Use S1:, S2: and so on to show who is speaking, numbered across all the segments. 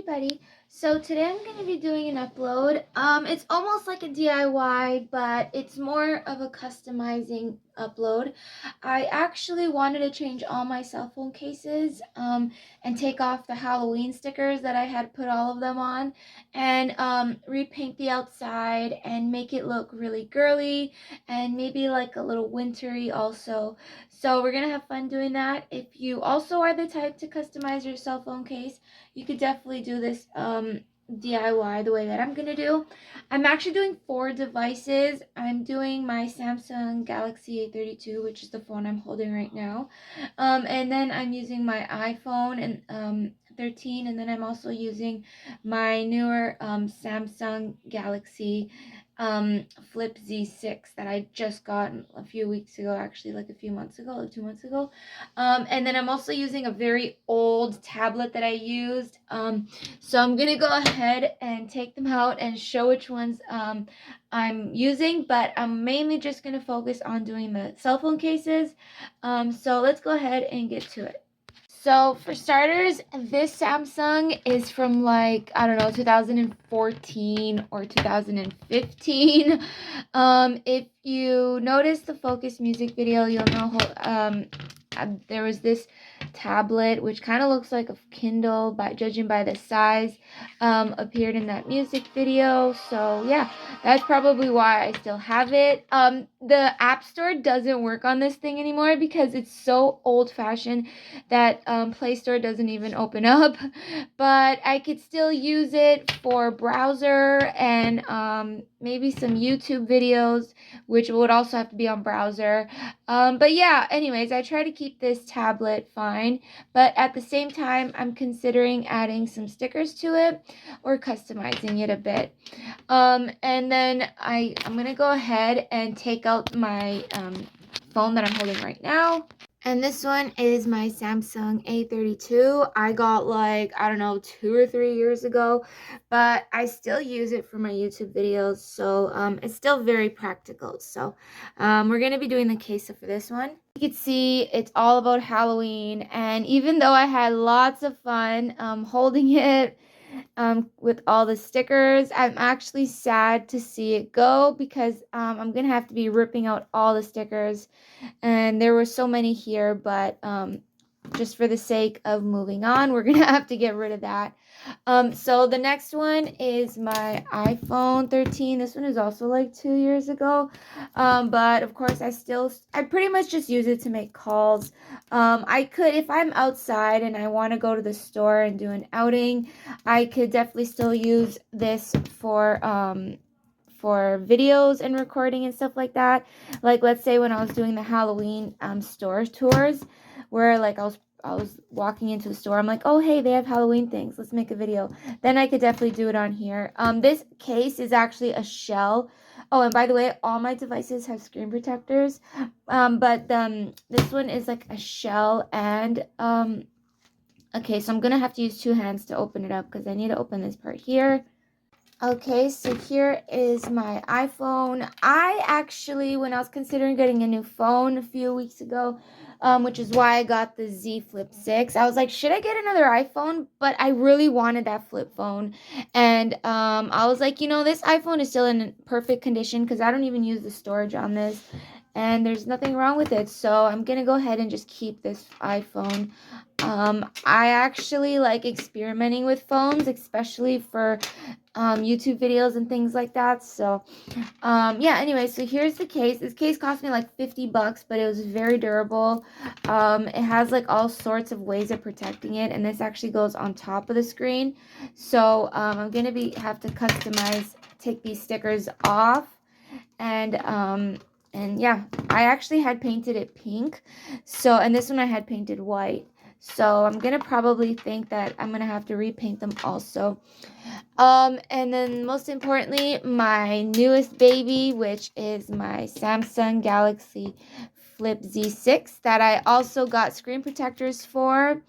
S1: everybody. So today I'm going to be doing an upload. It's almost like a DIY, but it's more of a customizing upload. I actually wanted to change all my cell phone cases and take off the Halloween stickers that I had put all of them on, and repaint the outside and make it look really girly and maybe like a little wintry also. So we're going to have fun doing that. If you also are the type to customize your cell phone case, you could definitely do this DIY the way that I'm gonna do. I'm actually doing 4 devices. I'm doing my Samsung Galaxy A32, which is the phone I'm holding right now, and then I'm using my iPhone and 13, and then I'm also using my newer Samsung Galaxy Flip Z6 that I just got a few weeks ago, actually like a few months ago, like 2 months ago. And then I'm also using a very old tablet that I used. So I'm gonna go ahead and take them out and show which ones I'm using, but I'm mainly just gonna focus on doing the cell phone cases. So let's go ahead and get to it. So for starters, this Samsung is from like, I don't know, 2014 or 2015. If you notice the Focus music video, you'll know there was this tablet which kind of looks like a Kindle, by judging by the size, appeared in that music video. So yeah, that's probably why I still have it. The App Store doesn't work on this thing anymore because it's so old-fashioned that Play Store doesn't even open up, but I could still use it for browser and maybe some YouTube videos, which would also have to be on browser. But yeah, anyways, I try to keep this tablet fine, but at the same time, I'm considering adding some stickers to it or customizing it a bit. And then I'm gonna go ahead and take out my phone that I'm holding right now. And this one is my Samsung A32. I got like, I don't know, 2 or 3 years ago, but I still use it for my YouTube videos, so it's still very practical. So we're going to be doing the case for this one. You can see it's all about Halloween, and even though I had lots of fun holding it, with all the stickers, I'm actually sad to see it go because I'm gonna have to be ripping out all the stickers, and there were so many here, but just for the sake of moving on, we're gonna have to get rid of that. So the next one is my iPhone 13. This one is also like 2 years ago, but of course I pretty much just use it to make calls. I could, if I'm outside and I want to go to the store and do an outing, I could definitely still use this for videos and recording and stuff like that. Like, let's say when I was doing the Halloween store tours, where like I was walking into the store, I'm like, oh hey, they have Halloween things, let's make a video. Then I could definitely do it on here. This case is actually a shell. Oh, and by the way, all my devices have screen protectors, but this one is like a shell. And okay, so I'm gonna have to use 2 hands to open it up because I need to open this part here. Okay, so here is my iPhone. I actually, when I was considering getting a new phone a few weeks ago, which is why I got the Z Flip 6, I was like, should I get another iPhone? But I really wanted that flip phone. And I was like, this iPhone is still in perfect condition because I don't even use the storage on this. And there's nothing wrong with it. So I'm going to go ahead and just keep this iPhone. I actually like experimenting with phones, especially for YouTube videos and things like that. So yeah, anyway, so here's the case. This case cost me like $50, but it was very durable. It has like all sorts of ways of protecting it, and this actually goes on top of the screen. So I'm gonna have to take these stickers off, and yeah, I actually had painted it pink, so, and this one I had painted white. So I'm gonna probably think that I'm gonna have to repaint them also. And then most importantly, my newest baby, which is my Samsung Galaxy Flip Z6 that I also got screen protectors for.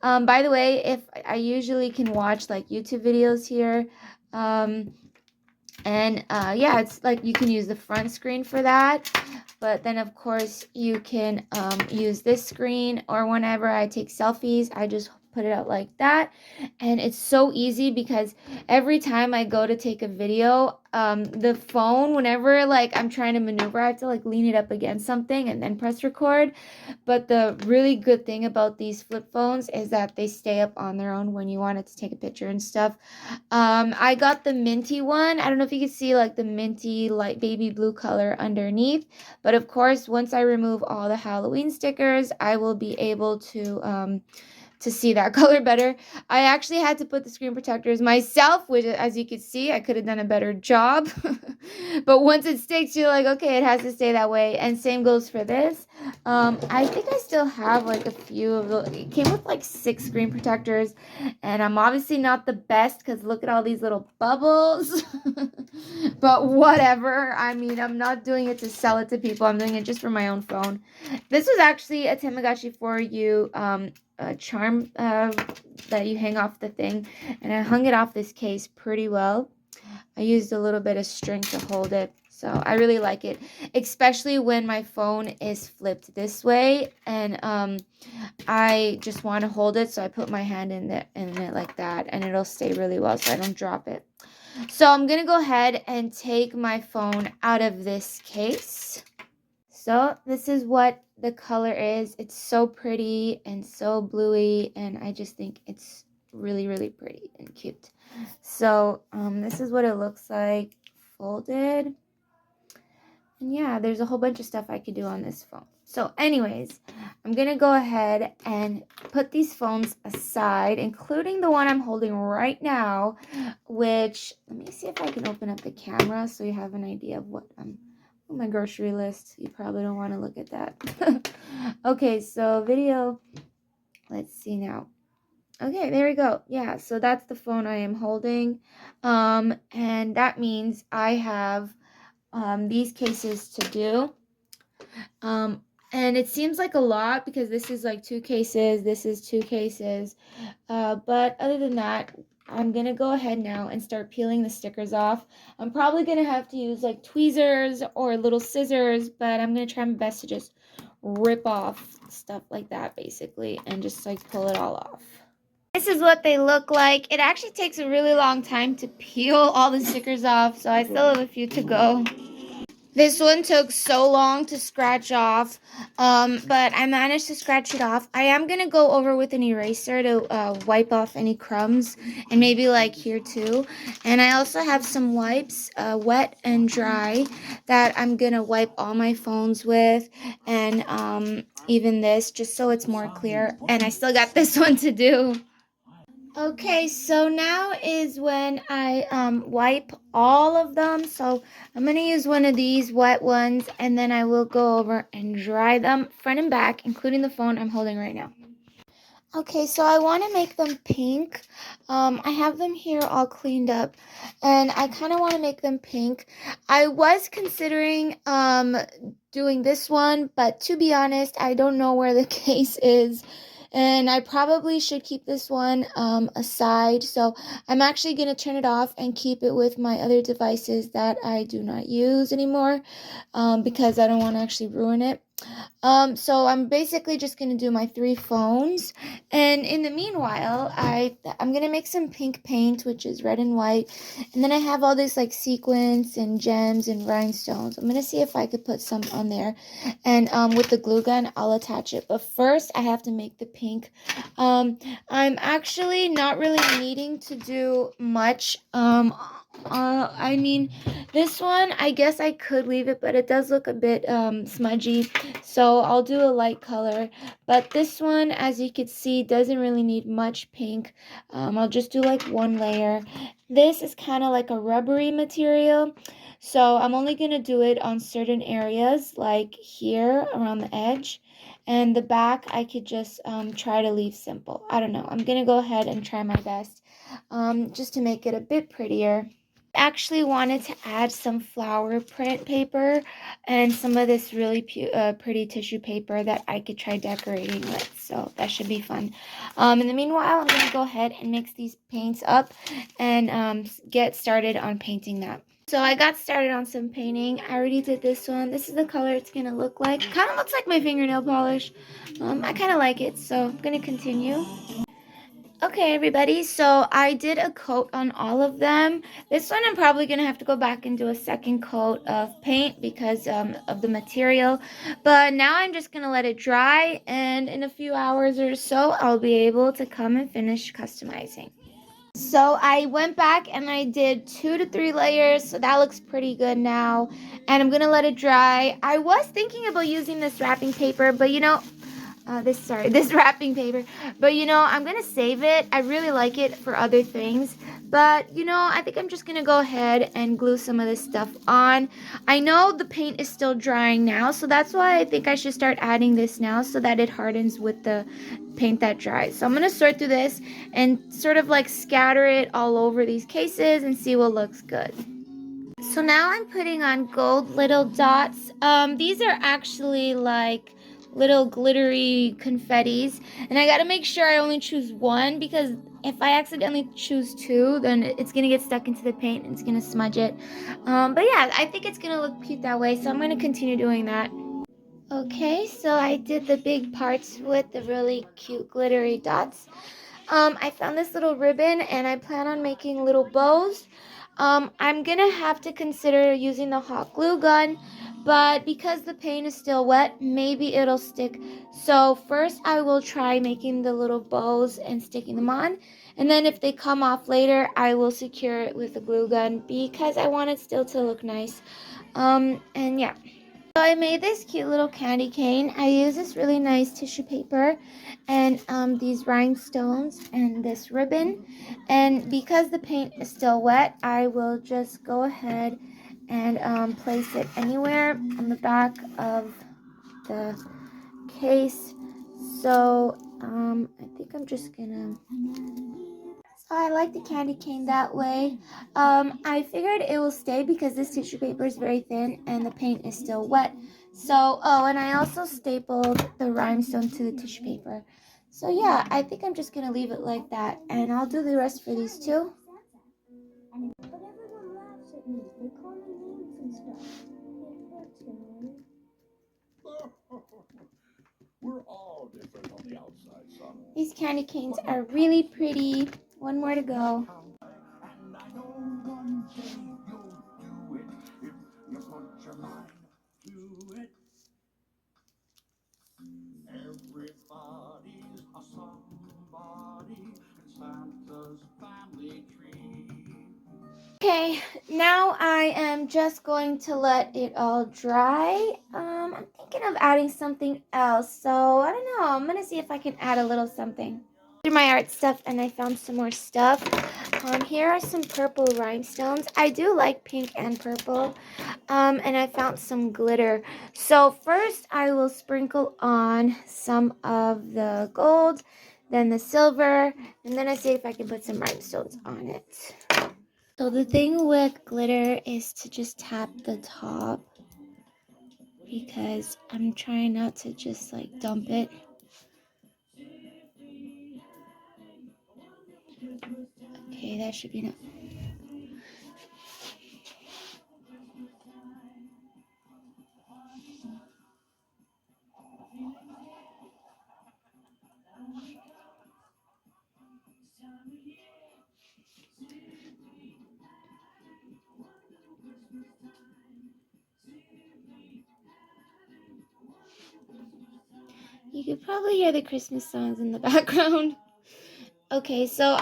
S1: By the way, if I usually can watch like YouTube videos here, and yeah, it's like you can use the front screen for that, but then of course you can use this screen, or whenever I take selfies, I just put it out like that. And it's so easy because every time I go to take a video, the phone, whenever like I'm trying to maneuver, I have to like lean it up against something and then press record. But the really good thing about these flip phones is that they stay up on their own when you want it to take a picture and stuff. I got the minty one. I don't know if you can see like the minty light baby blue color underneath, but of course, once I remove all the Halloween stickers, I will be able to see that color better. I actually had to put the screen protectors myself, which as you can see, I could have done a better job. But once it sticks, you're like, okay, it has to stay that way. And same goes for this. I think I still have like a few of those. It came with like 6 screen protectors, and I'm obviously not the best because look at all these little bubbles. But whatever. I mean, I'm not doing it to sell it to people. I'm doing it just for my own phone. This was actually a Tamagotchi for you charm that you hang off the thing, and I hung it off this case pretty well. I used a little bit of string to hold it, so I really like it, especially when my phone is flipped this way and I just want to hold it, so I put my hand in it like that, and it'll stay really well so I don't drop it. So I'm gonna go ahead and take my phone out of this case. So this is what the color is. It's so pretty and so bluey, and I just think it's really, really pretty and cute. So this is what it looks like folded. And yeah, there's a whole bunch of stuff I could do on this phone. So anyways, I'm going to go ahead and put these phones aside, including the one I'm holding right now, which, let me see if I can open up the camera so you have an idea of what my grocery list. You probably don't want to look at that. Okay, so video, let's see now. Okay, there we go. Yeah, so that's the phone I am holding. And that means I have these cases to do. And it seems like a lot because this is like 2 cases, this is 2 cases. But other than that, I'm going to go ahead now and start peeling the stickers off. I'm probably going to have to use like tweezers or little scissors, but I'm going to try my best to just rip off stuff like that basically and just like pull it all off. This is what they look like. It actually takes a really long time to peel all the stickers off, so I still have a few to go. This one took so long to scratch off, but I managed to scratch it off. I am going to go over with an eraser to wipe off any crumbs, and maybe like here too. And I also have some wipes, wet and dry, that I'm going to wipe all my phones with, and even this, just so it's more clear. And I still got this one to do. Okay, so now is when I wipe all of them. So I'm going to use one of these wet ones, and then I will go over and dry them front and back, including the phone I'm holding right now. Okay, so I want to make them pink. I have them here all cleaned up, and I kind of want to make them pink. I was considering doing this one, but to be honest, I don't know where the case is. And I probably should keep this one aside. So I'm actually going to turn it off and keep it with my other devices that I do not use anymore because I don't want to actually ruin it. So I'm basically just going to do my 3 phones. And in the meanwhile, I'm going to make some pink paint, which is red and white. And then I have all this like sequins and gems and rhinestones. I'm going to see if I could put some on there. And with the glue gun, I'll attach it. But first, I have to make the pink. I'm actually not really needing to do much. I mean, this one, I guess I could leave it, but it does look a bit smudgy. So I'll do a light color. But this one, as you can see, doesn't really need much pink. I'll just do like 1 layer. This is kind of like a rubbery material. So I'm only going to do it on certain areas, like here around the edge. And the back, I could just try to leave simple. I don't know. I'm going to go ahead and try my best just to make it a bit prettier. Actually wanted to add some flower print paper and some of this really pretty tissue paper that I could try decorating with, so that should be fun. In the meanwhile, I'm going to go ahead and mix these paints up and get started on painting that. So I got started on some painting. I already did this one. This is the color it's going to look like. Kind of looks like my fingernail polish. I kind of like it, so I'm going to continue. Okay, everybody, so I did a coat on all of them. This one I'm probably going to have to go back and do a second coat of paint because of the material. But now I'm just going to let it dry, and in a few hours or so, I'll be able to come and finish customizing. So I went back and I did 2 to 3 layers, so that looks pretty good now. And I'm going to let it dry. I was thinking about using this wrapping paper, but this wrapping paper, but I'm gonna save it. I really like it for other things, but I think I'm just gonna go ahead and glue some of this stuff on. I know the paint is still drying now, so that's why I think I should start adding this now so that it hardens with the paint that dries. So I'm gonna sort through this and sort of like scatter it all over these cases and see what looks good. So now I'm putting on gold little dots. These are actually like little glittery confettis, and I gotta make sure I only choose one because if I accidentally choose two, then it's gonna get stuck into the paint and it's gonna smudge it. But yeah, I think it's gonna look cute that way, so I'm gonna continue doing that. Okay, so I did the big parts with the really cute glittery dots. I found this little ribbon and I plan on making little bows. I'm gonna have to consider using the hot glue gun, but because the paint is still wet, maybe it'll stick. So first I will try making the little bows and sticking them on, and then if they come off later, I will secure it with a glue gun because I want it still to look nice. And yeah. So I made this cute little candy cane. I use this really nice tissue paper and these rhinestones and this ribbon. And because the paint is still wet, I will just go ahead and place it anywhere on the back of the case. So I think I'm just gonna... So I like the candy cane that way. I figured it will stay because this tissue paper is very thin and the paint is still wet. So, oh, and I also stapled the rhinestone to the tissue paper. So yeah, I think I'm just going to leave it like that. And I'll do the rest for these two. We're all different on the outside, son. These candy canes are really pretty. One more to go. And I know one day you'll do it if you put your mind to it. Everybody's a somebody in Santa's family tree. Okay, now I am just going to let it all dry. I'm thinking of adding something else, so I don't know. I'm gonna see if I can add a little something. Through my art stuff, and I found some more stuff. Here are some purple rhinestones. I do like pink and purple. And I found some glitter. So first I will sprinkle on some of the gold, then the silver, and then I see if I can put some rhinestones on it. So the thing with glitter is to just tap the top because I'm trying not to just like dump it. Okay, that should be enough. You could probably hear the Christmas songs in the background. Okay, so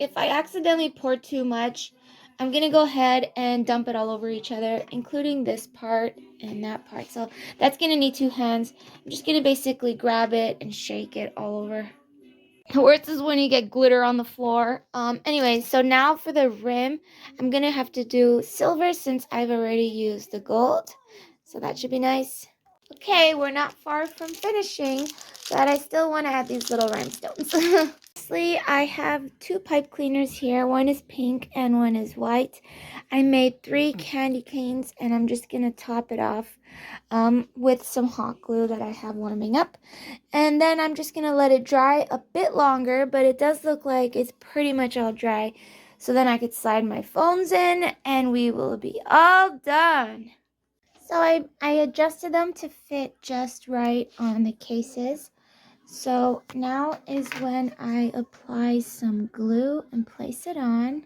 S1: if I accidentally pour too much, I'm going to go ahead and dump it all over each other, including this part and that part. So that's going to need 2 hands. I'm just going to basically grab it and shake it all over. Worst is when you get glitter on the floor. Anyway, so now for the rim, I'm going to have to do silver since I've already used the gold. So that should be nice. Okay, we're not far from finishing, but I still want to add these little rhinestones. Lastly, I have 2 pipe cleaners here. One is pink and one is white. I made 3 candy canes and I'm just going to top it off with some hot glue that I have warming up. And then I'm just going to let it dry a bit longer, but it does look like it's pretty much all dry. So then I could slide my phones in and we will be all done. So I adjusted them to fit just right on the cases. So now is when I apply some glue and place it on.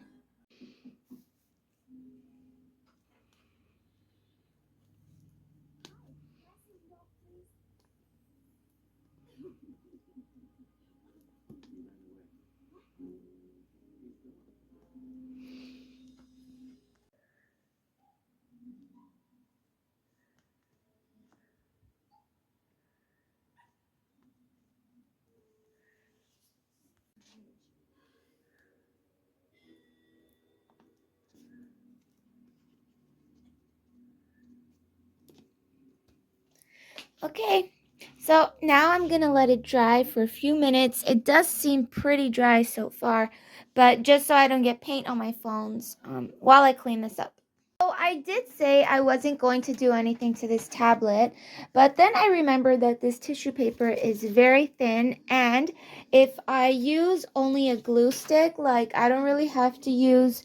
S1: Okay, so now I'm gonna let it dry for a few minutes. It does seem pretty dry so far, but just so I don't get paint on my phones while I clean this up. So I did say I wasn't going to do anything to this tablet, but then I remembered that this tissue paper is very thin, and if I use only a glue stick, like I don't really have to use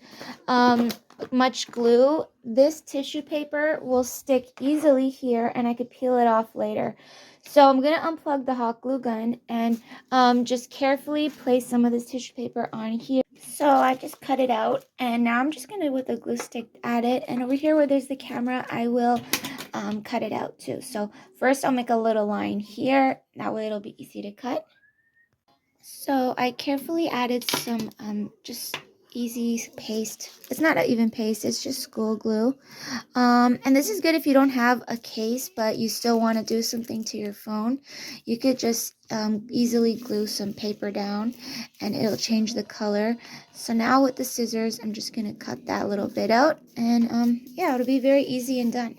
S1: much glue, this tissue paper will stick easily here and I could peel it off later. So I'm going to unplug the hot glue gun and just carefully place some of this tissue paper on here. So I just cut it out, and now I'm just going to, with a glue stick, add it. And over here where there's the camera, I will cut it out too. So first I'll make a little line here. That way it'll be easy to cut. So I carefully added some just easy paste. It's not even paste, it's just school glue. And this is good if you don't have a case, but you still want to do something to your phone. You could just easily glue some paper down and it'll change the color. So now with the scissors, I'm just going to cut that little bit out. And yeah, it'll be very easy and done.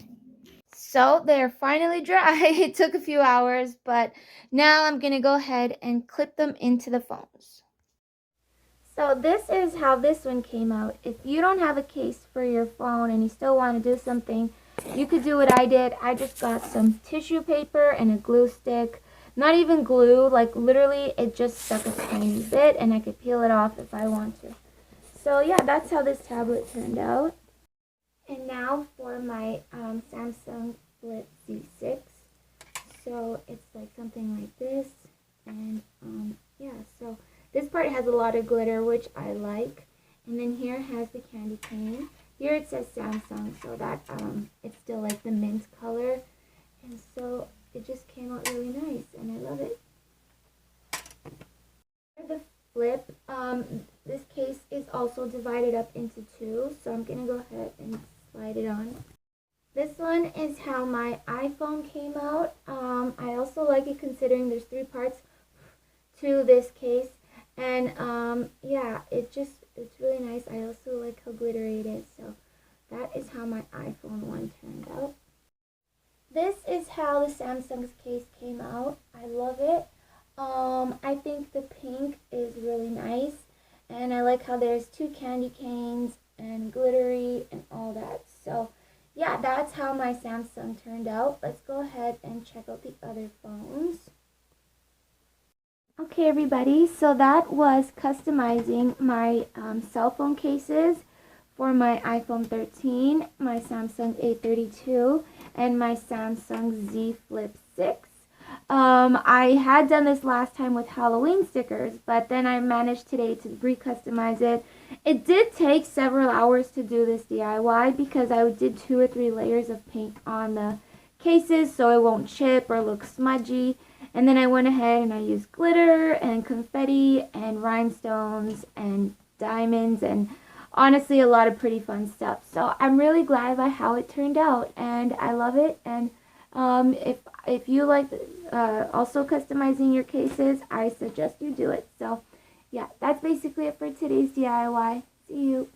S1: So they're finally dry. It took a few hours, but now I'm going to go ahead and clip them into the phones. So this is how this one came out. If you don't have a case for your phone and you still want to do something, you could do what I did. I just got some tissue paper and a glue stick. Not even glue, like literally it just stuck a tiny bit and I could peel it off if I want to. So yeah, that's how this tablet turned out. And now for my Samsung Flip Z6. So it's like something like this. And yeah, so this part has a lot of glitter, which I like. And then here has the candy cane. Here it says Samsung, so that it's still like the mint color. And so it just came out really nice, and I love it. For the Flip, this case is also divided up into two, so I'm going to go ahead and slide it on. This one is how my iPhone came out. I also like it considering there's three parts to this case. And yeah, it's really nice. I also like how glittery it is. So that is how my iPhone one turned out. This is how the Samsung's case came out. I love it. I think the pink is really nice. And I like how there's two candy canes and glittery and all that. So yeah, that's how my Samsung turned out. Let's go ahead and check out the other phones. Okay, everybody, so that was customizing my cell phone cases for my iPhone 13, my Samsung A32, and my Samsung Z Flip 6. I had done this last time with Halloween stickers, but then I managed today to re-customize it. It did take several hours to do this DIY because I did 2 or 3 layers of paint on the cases so it won't chip or look smudgy. And then I went ahead and I used glitter and confetti and rhinestones and diamonds and honestly a lot of pretty fun stuff. So I'm really glad about how it turned out, and I love it. And if you like also customizing your cases, I suggest you do it. So yeah, that's basically it for today's DIY. See you.